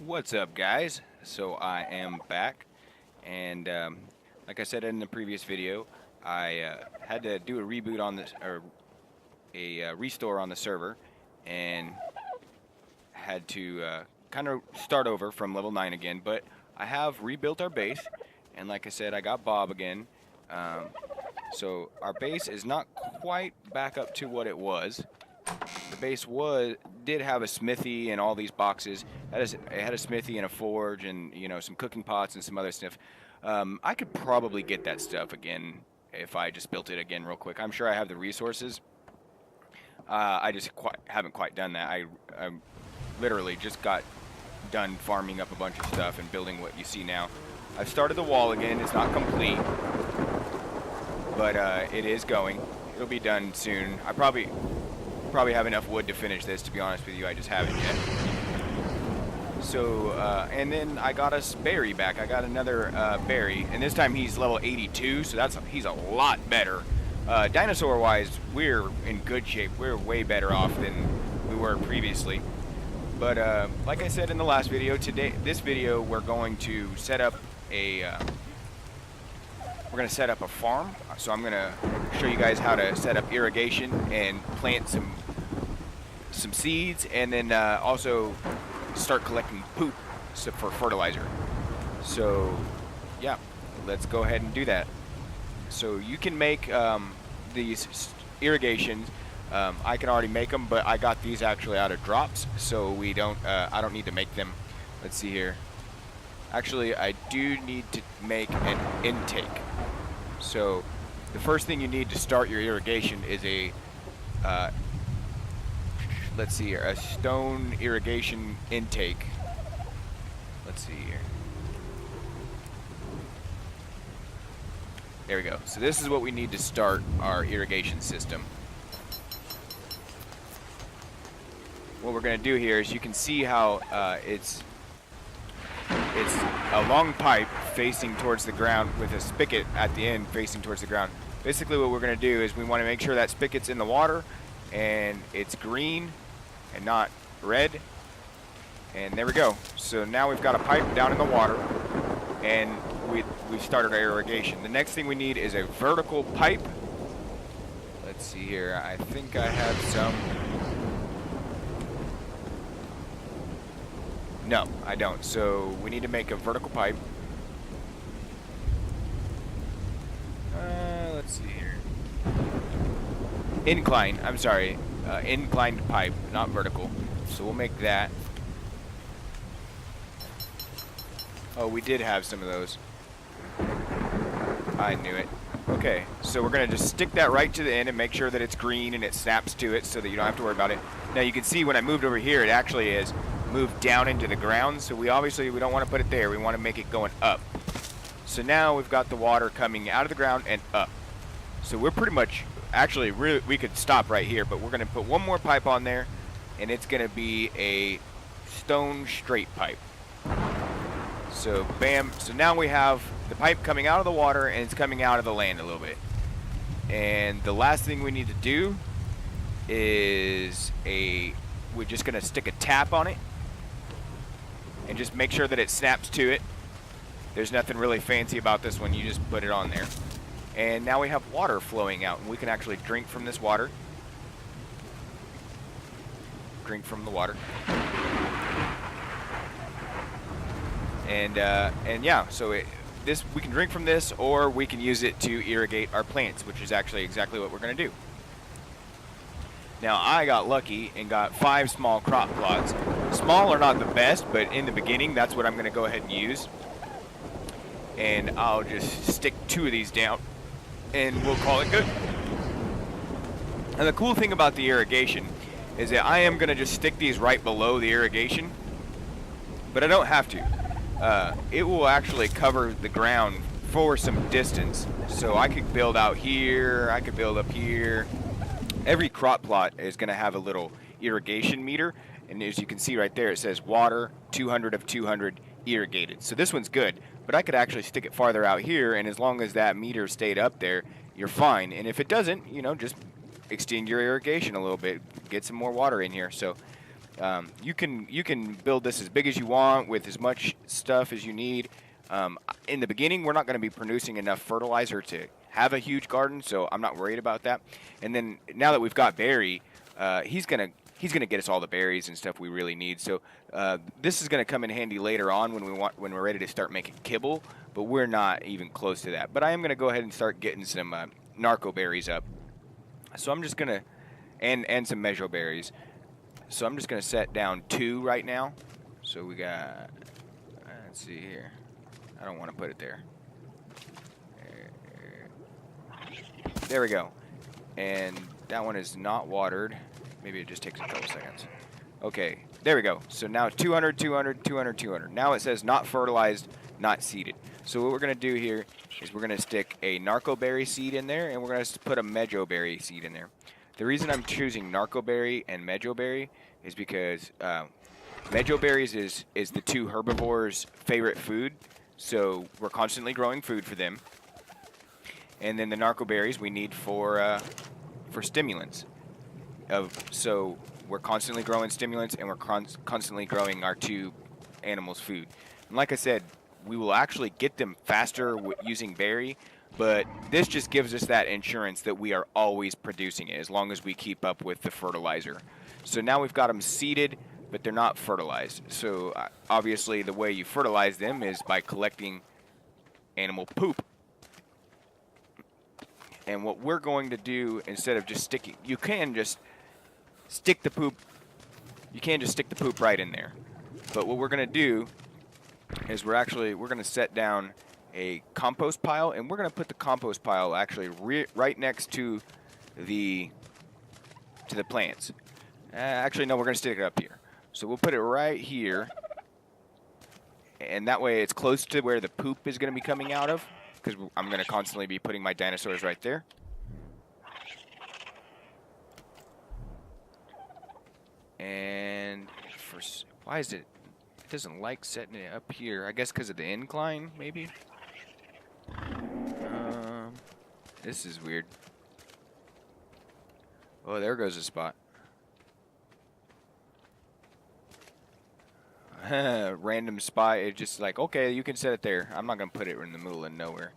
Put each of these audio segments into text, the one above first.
What's up, guys? So I am back, and like I said in the previous video, I had to do a reboot on this, or a restore on the server, and had to kind of start over from level 9 again. But I have rebuilt our base, and like I said, I got Bob again. Um, so our base is not quite back up to what it was. The base did have a smithy and all these boxes. It had a smithy and a forge and some cooking pots and some other stuff. I could probably get that stuff again if I just built it again real quick. I'm sure I have the resources. I just haven't quite done that. I literally just got done farming up a bunch of stuff and building what you see now. I've started the wall again. It's not complete, but it is going. It'll be done soon. I probably have enough wood to finish this, to be honest with you. I just haven't yet. So, and then I got us Barry back. I got another Barry, and this time he's level 82, so he's a lot better. Dinosaur-wise, we're in good shape. We're way better off than we were previously. But like I said in the last video, this video, we're going to set up a farm. So I'm going to show you guys how to set up irrigation and plant some seeds, and then also start collecting poop for fertilizer. So yeah, let's go ahead and do that. So you can make these irrigations. I can already make them, but I got these actually out of drops, so I don't need to make them. Let's see here. Actually, I do need to make an intake. So the first thing you need to start your irrigation is let's see here, a stone irrigation intake. Let's see here. There we go. So this is what we need to start our irrigation system. What we're going to do here is, you can see how it's a long pipe facing towards the ground with a spigot at the end facing towards the ground. Basically what we're going to do is we want to make sure that spigot's in the water and it's green and not red. And there we go. So now we've got a pipe down in the water, and we've started our irrigation. The next thing we need is a vertical pipe. Let's see here. I think I have some. No, I don't. So we need to make a vertical pipe. Let's see here. Incline. I'm sorry. Inclined pipe, not vertical. So we'll make that. Oh, we did have some of those. I knew it. Okay, so we're going to just stick that right to the end and make sure that it's green and it snaps to it so that you don't have to worry about it. Now you can see when I moved over here, it actually is moved down into the ground, so we don't want to put it there. We want to make it going up. So now we've got the water coming out of the ground and up. So we're pretty much, actually, we could stop right here, but we're going to put one more pipe on there, and it's going to be a stone straight pipe. So bam, so now we have the pipe coming out of the water and it's coming out of the land a little bit. And the last thing we need to do is we're just going to stick a tap on it and just make sure that it snaps to it. There's nothing really fancy about this one, you just put it on there. And now we have water flowing out, and we can actually drink from this water. Drink from the water. And yeah, so we can drink from this, or we can use it to irrigate our plants, which is actually exactly what we're going to do. Now I got lucky and got 5 small crop plots. Small are not the best, but in the beginning that's what I'm going to go ahead and use. And I'll just stick 2 of these down and we'll call it good. And the cool thing about the irrigation is that I am going to just stick these right below the irrigation, but I don't have to. It will actually cover the ground for some distance. So I could build out here, I could build up here. Every crop plot is going to have a little irrigation meter, and as you can see right there, it says water 200 of 200 irrigated. So this one's good, but I could actually stick it farther out here, and as long as that meter stayed up there, you're fine. And if it doesn't, just extend your irrigation a little bit, get some more water in here. So You can build this as big as you want with as much stuff as you need. In the beginning, we're not going to be producing enough fertilizer to have a huge garden, so I'm not worried about that. And then now that we've got Barry, he's gonna get us all the berries and stuff we really need. So this is gonna come in handy later on when we're ready to start making kibble. But we're not even close to that. But I am gonna go ahead and start getting some narco berries up. So I'm just gonna and some mejo berries. So I'm just gonna set down 2 right now. So we got let's see here. I don't want to put it there. There we go. And that one is not watered. Maybe it just takes a couple seconds. Okay, there we go. So now 200, 200, 200, 200. Now it says not fertilized, not seeded. So what we're going to do here is we're going to stick a narco berry seed in there, and we're going to put a mejo berry seed in there. The reason I'm choosing narco berry and mejo berry is because mejo berries is the 2 herbivores' favorite food. So we're constantly growing food for them. And then the narco berries we need for stimulants. So we're constantly growing stimulants, and we're constantly growing our 2 animals' food. And like I said, we will actually get them faster using berry, but this just gives us that insurance that we are always producing it as long as we keep up with the fertilizer. So now we've got them seeded, but they're not fertilized. So obviously the way you fertilize them is by collecting animal poop. And what we're going to do, instead of just sticking, you can just stick the poop right in there. But what we're going to do is we're going to set down a compost pile, and we're going to put the compost pile actually right next to the plants. Actually, no, we're going to stick it up here. So we'll put it right here, and that way it's close to where the poop is going to be coming out of, because I'm going to constantly be putting my dinosaurs right there. And why is it doesn't like setting it up here? I guess because of the incline, maybe? This is weird. Oh, there goes a spot. Random spot. It's just like, okay, you can set it there. I'm not going to put it in the middle of nowhere.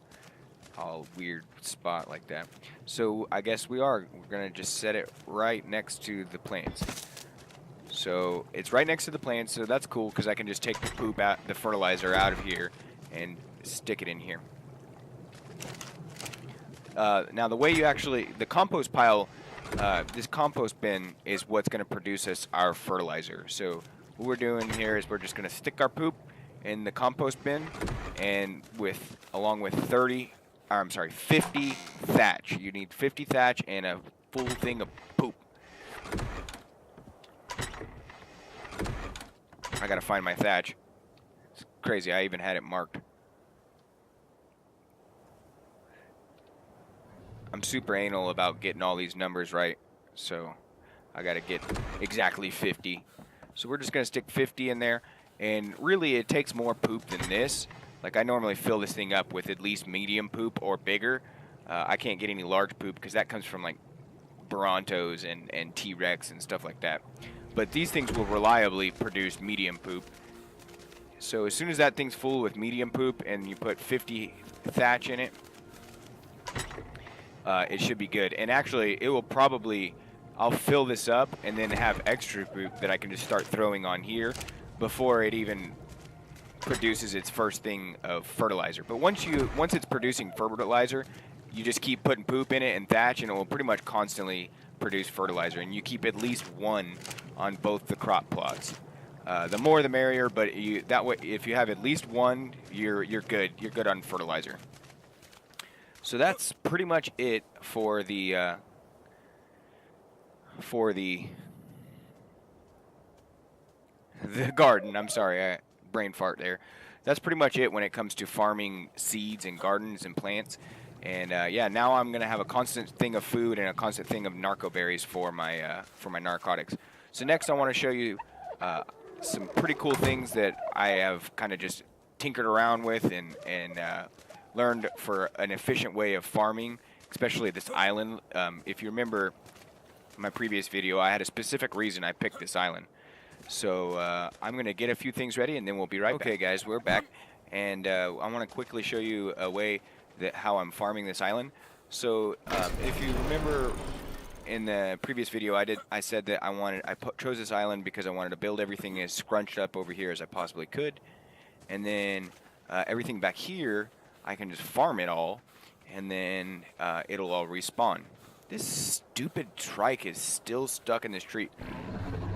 All weird spot like that. So I guess we're going to just set it right next to the plants. So it's right next to the plants, so that's cool because I can just take the poop out, the fertilizer out of here and stick it in here. Now the way the compost pile, this compost bin is what's going to produce us our fertilizer. So what we're doing here is we're just going to stick our poop in the compost bin, and along with 50 thatch. You need 50 thatch and a full thing of poop. I gotta find my thatch. It's crazy. I even had it marked. I'm super anal about getting all these numbers right, so I gotta get exactly 50. So we're just gonna stick 50 in there, and really it takes more poop than this. Like I normally fill this thing up with at least medium poop or bigger. I can't get any large poop because that comes from like Brontos and T-Rex and stuff like that. But these things will reliably produce medium poop. So as soon as that thing's full with medium poop and you put 50 thatch in it, it should be good. And actually, it will probably, I'll fill this up and then have extra poop that I can just start throwing on here before it even produces its first thing of fertilizer. But once it's producing fertilizer, you just keep putting poop in it and thatch, and it will pretty much constantly produce fertilizer. And you keep at least 1 on both the crop plots. The more the merrier, but that way, if you have at least 1, you're good. You're good on fertilizer. So that's pretty much it for the garden. I'm sorry, brain fart there. That's pretty much it when it comes to farming seeds and gardens and plants. And yeah, now I'm gonna have a constant thing of food and a constant thing of narco berries for my narcotics. So next, I want to show you some pretty cool things that I have kind of just tinkered around with and learned for an efficient way of farming, especially this island. If you remember my previous video, I had a specific reason I picked this island. So I'm going to get a few things ready, and then we'll be right back. Okay, guys, we're back. And I want to quickly show you a way that how I'm farming this island. So if you remember in the previous video, I said that chose this island because I wanted to build everything as scrunched up over here as I possibly could. And then everything back here, I can just farm it all, and then it'll all respawn. This stupid trike is still stuck in this tree.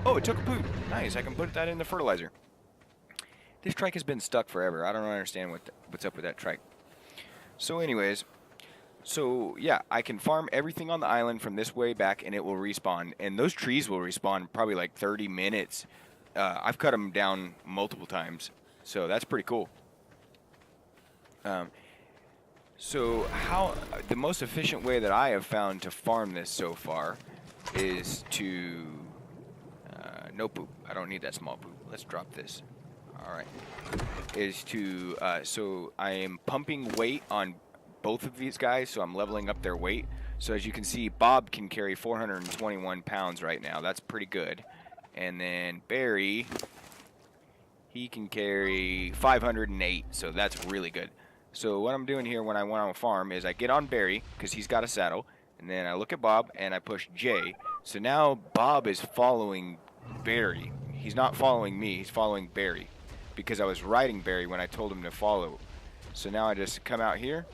Oh, it took a poop. Nice, I can put that in the fertilizer. This trike has been stuck forever. I don't understand what's up with that trike. So anyways, so yeah, I can farm everything on the island from this way back, and it will respawn. And those trees will respawn probably like 30 minutes. I've cut them down multiple times, so that's pretty cool. So the most efficient way that I have found to farm this so far is to no poop. I don't need that small poop. Let's drop this. All right. Is to so I am pumping weight on both of these guys, so I'm leveling up their weight. So as you can see, Bob can carry 421 pounds right now. That's pretty good. And then Barry, he can carry 508, so that's really good. So what I'm doing here when I went on a farm is I get on Barry, because he's got a saddle, and then I look at Bob, and I push J. So now Bob is following Barry. He's not following me, he's following Barry, because I was riding Barry when I told him to follow. So now I just come out here,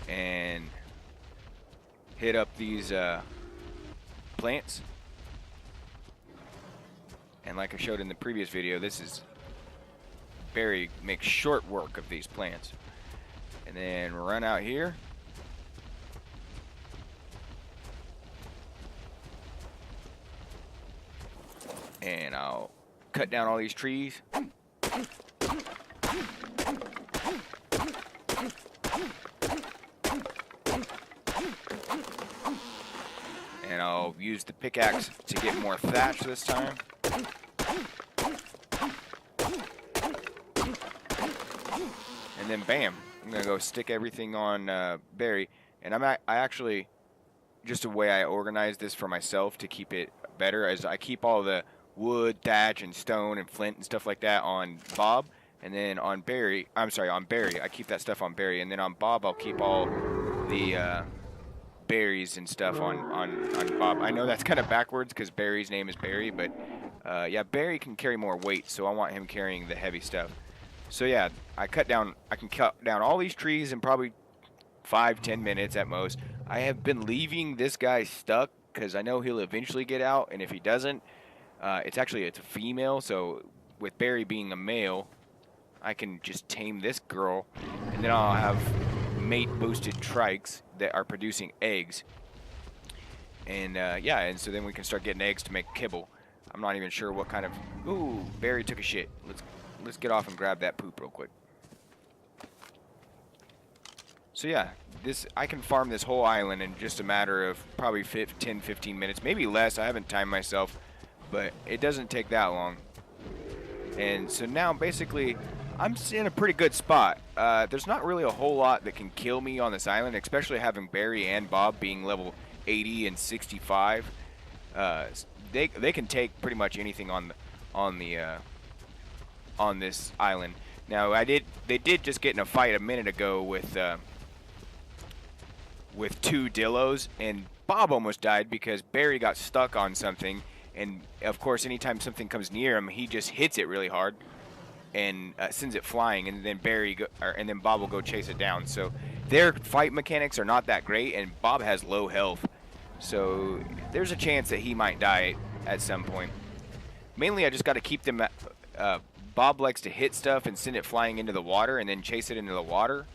and hit up these plants. And like I showed in the previous video, Barry makes short work of these plants. And then run out here. And I'll cut down all these trees. And I'll use the pickaxe to get more thatch this time. And then bam, I'm gonna go stick everything on Barry. And I actually, just a way I organize this for myself to keep it better, is I keep all the wood, thatch, and stone, and flint, and stuff like that on Bob. And then on Barry, I keep that stuff on Barry. And then on Bob, I'll keep all the berries and stuff on Bob. I know that's kind of backwards because Barry's name is Barry, but yeah, Barry can carry more weight, so I want him carrying the heavy stuff. So yeah, I can cut down all these trees in probably 5-10 minutes at most. I have been leaving this guy stuck because I know he'll eventually get out, and if he doesn't, it's a female, so with Barry being a male, I can just tame this girl, and then I'll have mate-boosted trikes that are producing eggs. And yeah, and so then we can start getting eggs to make kibble. I'm not even sure what kind of... Ooh, Barry took a shit. Let's get off and grab that poop real quick. So yeah, I can farm this whole island in just a matter of probably 10-15 minutes, maybe less. I haven't timed myself, but it doesn't take that long. And so now basically I'm in a pretty good spot. There's not really a whole lot that can kill me on this island, especially having Barry and Bob being level 80 and 65. They can take pretty much anything on this island. Now they did just get in a fight a minute ago with 2 Dillos, and Bob almost died because Barry got stuck on something, and of course anytime something comes near him, he just hits it really hard and sends it flying, and then Bob will go chase it down. So their fight mechanics are not that great, and Bob has low health, so there's a chance that he might die at some point. Mainly I just got to keep them Bob likes to hit stuff and send it flying into the water and then chase it into the water.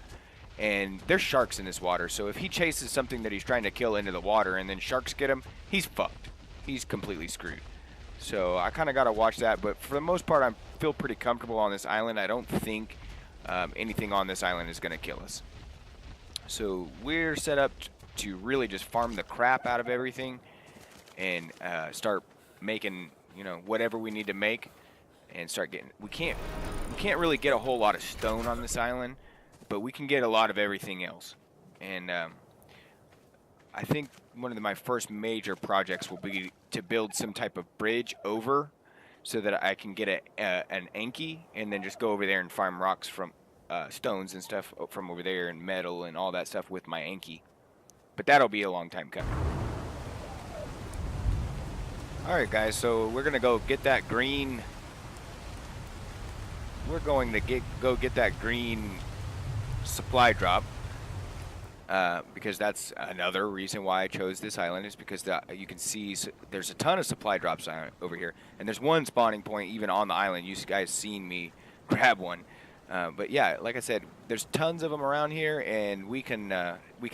And there's sharks in this water, so if he chases something that he's trying to kill into the water and then sharks get him, he's fucked. He's completely screwed. So I kind of got to watch that, but for the most part, I feel pretty comfortable on this island. I don't think anything on this island is going to kill us. So we're set up to really just farm the crap out of everything and start making, whatever we need to make, and start getting. We can't really get a whole lot of stone on this island, but we can get a lot of everything else. And I think one of my first major projects will be to build some type of bridge over, so that I can get an Anki and then just go over there and farm rocks from stones and stuff from over there and metal and all that stuff with my Anki. But that'll be a long time coming. Alright guys, so we're gonna go get that green. We're going to go get that green supply drop. Because that's another reason why I chose this island, is because you can see there's a ton of supply drops over here, and there's one spawning point even on the island. You guys seen me grab one, but yeah, like I said, there's tons of them around here, and we can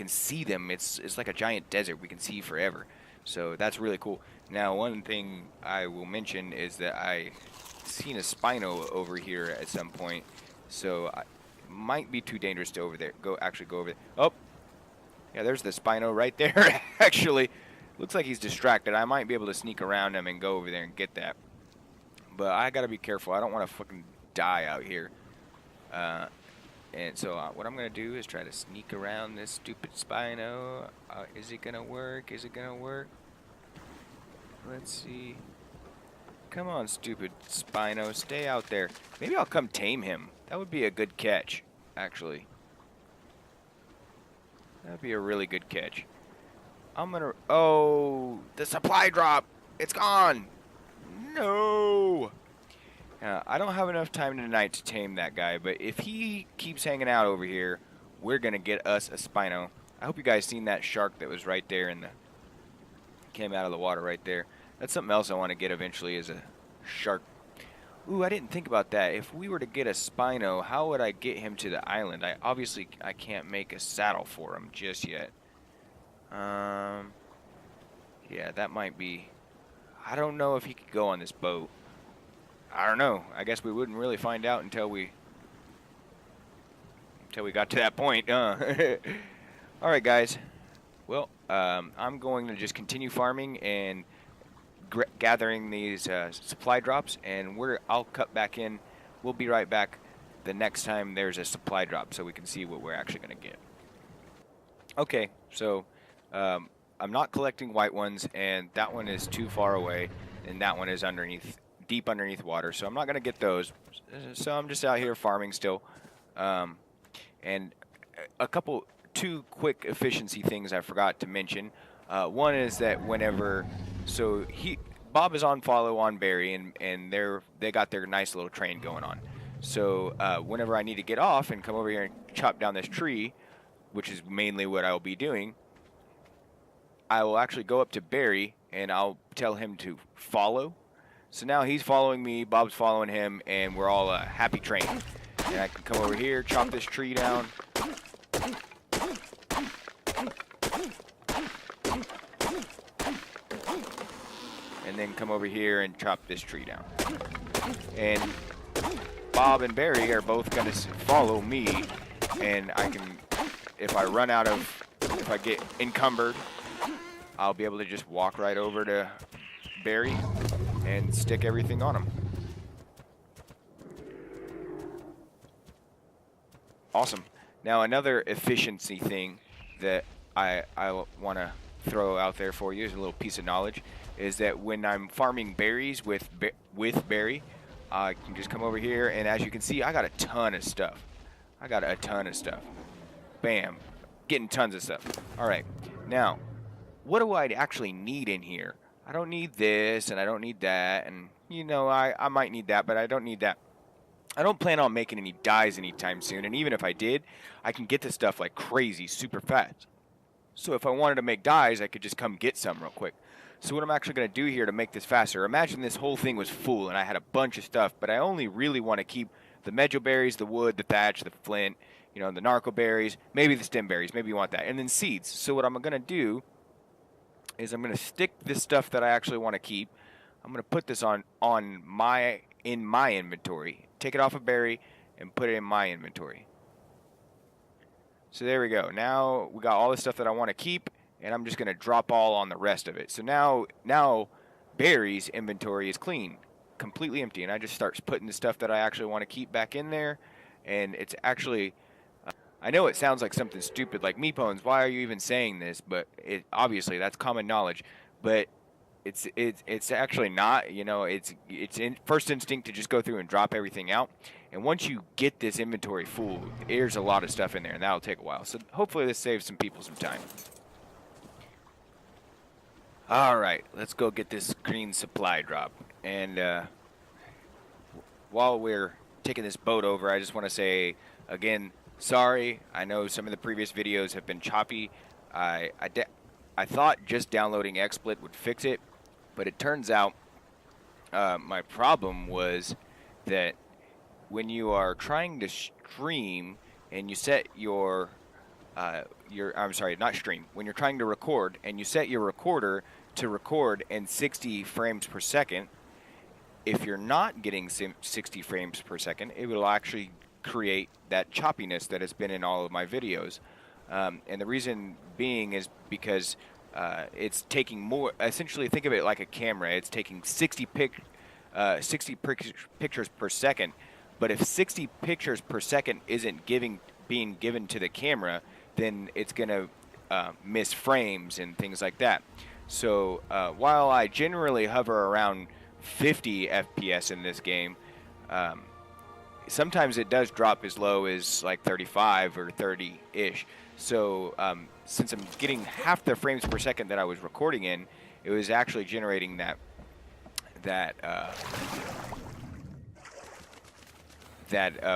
see them. It's like a giant desert. We can see forever, so that's really cool. Now, one thing I will mention is that I seen a Spino over here at some point, so it might be too dangerous to go over there. Oh. Yeah, there's the Spino right there. Actually, looks like he's distracted. I might be able to sneak around him and go over there and get that. But I gotta be careful. I don't want to fucking die out here. And so what I'm gonna do is try to sneak around this stupid Spino. Is it gonna work? Is it gonna work? Let's see. Come on, stupid Spino. Stay out there. Maybe I'll come tame him. That would be a good catch, actually. That'd be a really good catch. I'm gonna... Oh, the supply drop! It's gone! No! I don't have enough time tonight to tame that guy, but if he keeps hanging out over here, we're gonna get us a Spino. I hope you guys seen that shark that was right there came out of the water right there. That's something else I want to get eventually, is a shark. Ooh, I didn't think about that. If we were to get a Spino, how would I get him to the island? Obviously I can't make a saddle for him just yet. Yeah, that might be... I don't know if he could go on this boat. I don't know. I guess we wouldn't really find out until we got to that point. Alright guys. Well, I'm going to just continue farming and gathering these supply drops, and I'll cut back in. We'll be right back the next time there's a supply drop, so we can see what we're actually going to get. Okay, so I'm not collecting white ones, and that one is too far away, and that one is deep underneath water, so I'm not going to get those. So I'm just out here farming still. And two quick efficiency things I forgot to mention. One is that Bob is on follow on Barry, and they got their nice little train going on. So whenever I need to get off and come over here and chop down this tree, which is mainly what I'll be doing, I will actually go up to Barry and I'll tell him to follow. So now he's following me, Bob's following him, and we're all a happy train. And I can come over here, chop this tree down. And then come over here and chop this tree down. And Bob and Barry are both going to follow me, and if I get encumbered, I'll be able to just walk right over to Barry and stick everything on him. Awesome. Now another efficiency thing that I want to throw out there for you as a little piece of knowledge is that when I'm farming berries with Barry, I can just come over here, and as you can see, I got a ton of stuff. Bam. Getting tons of stuff. Alright. Now, what do I actually need in here? I don't need this, and I don't need that, and, I might need that, but I don't need that. I don't plan on making any dyes anytime soon, and even if I did, I can get this stuff like crazy super fast. So if I wanted to make dyes, I could just come get some real quick. So what I'm actually going to do here to make this faster, imagine this whole thing was full and I had a bunch of stuff, but I only really want to keep the medjool berries, the wood, the thatch, the flint, the narco berries, maybe the stem berries, maybe you want that, and then seeds. So what I'm going to do is I'm going to stick this stuff that I actually want to keep. I'm going to put this in my inventory. Take it off of Barry and put it in my inventory. So there we go. Now we got all the stuff that I want to keep, and I'm just going to drop all on the rest of it. So now Barry's inventory is clean, completely empty, and I just start putting the stuff that I actually want to keep back in there, and it's actually I know it sounds like something stupid, like Meephones, why are you even saying this? But obviously that's common knowledge. But it's actually not. You know, it's in first instinct to just go through and drop everything out. And once you get this inventory full, there's a lot of stuff in there, and that'll take a while. So hopefully this saves some people some time. All right, let's go get this green supply drop. And while we're taking this boat over, I just want to say again, sorry. I know some of the previous videos have been choppy. I thought just downloading XSplit would fix it, but it turns out my problem was that when you are trying to stream and you set your I'm sorry, not stream. When you're trying to record and you set your recorder to record in 60 frames per second, if you're not getting 60 frames per second, it will actually create that choppiness that has been in all of my videos. And the reason being is because it's taking more, essentially think of it like a camera. It's taking 60 pictures per second. But if 60 pictures per second isn't being given to the camera, then it's going to miss frames and things like that. So while I generally hover around 50 FPS in this game, sometimes it does drop as low as like 35 or 30-ish. So since I'm getting half the frames per second that I was recording in, it was actually generating that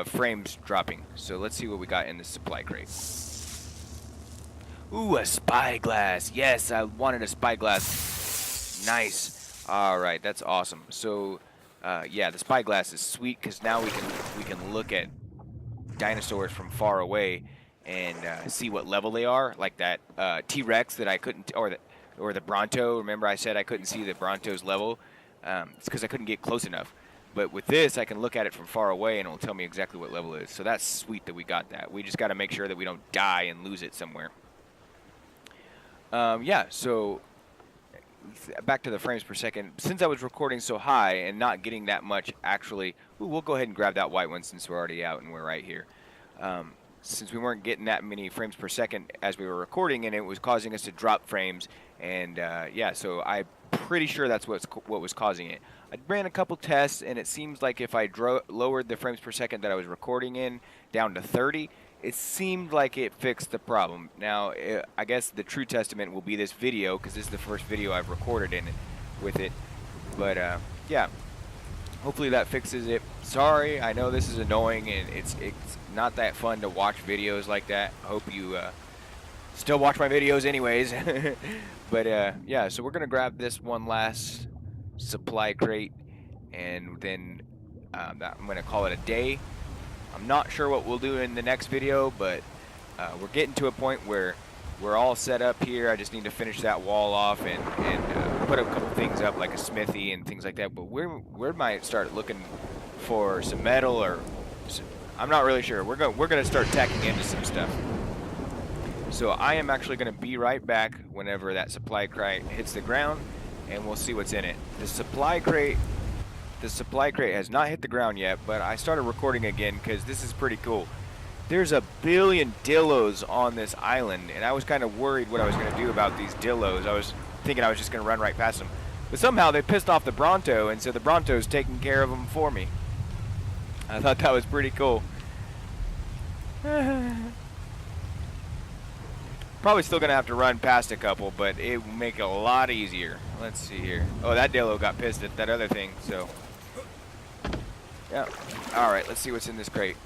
frames dropping. So let's see what we got in the supply crate. Ooh, a spyglass. Yes, I wanted a spyglass. Nice. All right, that's awesome. So, yeah, the spyglass is sweet because now we can look at dinosaurs from far away and see what level they are. Like that T-Rex that I couldn't, or the Bronto. Remember, I said I couldn't see the Bronto's level. It's because I couldn't get close enough. But with this, I can look at it from far away and it'll tell me exactly what level it is. So that's sweet that we got that. We just got to make sure that we don't die and lose it somewhere. Yeah, so back to the frames per second. Since I was recording so high and not getting that much actually, we'll go ahead and grab that white one since we're already out and we're right here. Since we weren't getting that many frames per second as we were recording, and it was causing us to drop frames, and yeah, so I'm pretty sure that's what was causing it. I ran a couple tests, and it seems like if I lowered the frames per second that I was recording in down to 30, it seemed like it fixed the problem. Now, I guess the true testament will be this video, because this is the first video I've recorded with it. But yeah, hopefully that fixes it. Sorry, I know this is annoying, and it's not that fun to watch videos like that. I hope you still watch my videos anyways. But yeah, so we're gonna grab this one last supply crate, and then I'm gonna call it a day. I'm not sure what we'll do in the next video, but we're getting to a point where we're all set up here. I just need to finish that wall off and put a couple things up, like a smithy and things like that. But we might start looking for some metal, or I'm not really sure. We're gonna start tacking into some stuff. So I am actually gonna be right back whenever that supply crate hits the ground, and we'll see what's in it. The supply crate has not hit the ground yet, but I started recording again because this is pretty cool. There's a billion dillos on this island, and I was kind of worried what I was going to do about these dillos. I was thinking I was just going to run right past them. But somehow they pissed off the Bronto, and so the Bronto's taking care of them for me. I thought that was pretty cool. Probably still going to have to run past a couple, but it will make it a lot easier. Let's see here. Oh, that dillo got pissed at that other thing, so... yeah. All right, let's see what's in this crate.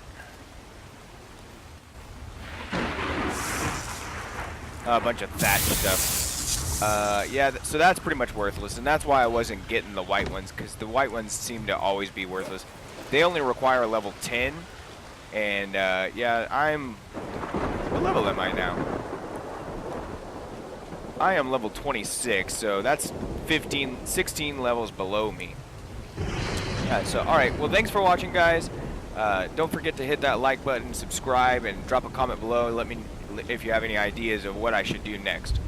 A bunch of thatch stuff. Yeah, so that's pretty much worthless, and that's why I wasn't getting the white ones, because the white ones seem to always be worthless. They only require level 10, and yeah, what level am I now? I am level 26, so that's 16 levels below me. Yeah, so, alright, well, thanks for watching, guys. Don't forget to hit that like button, subscribe, and drop a comment below and let me if you have any ideas of what I should do next.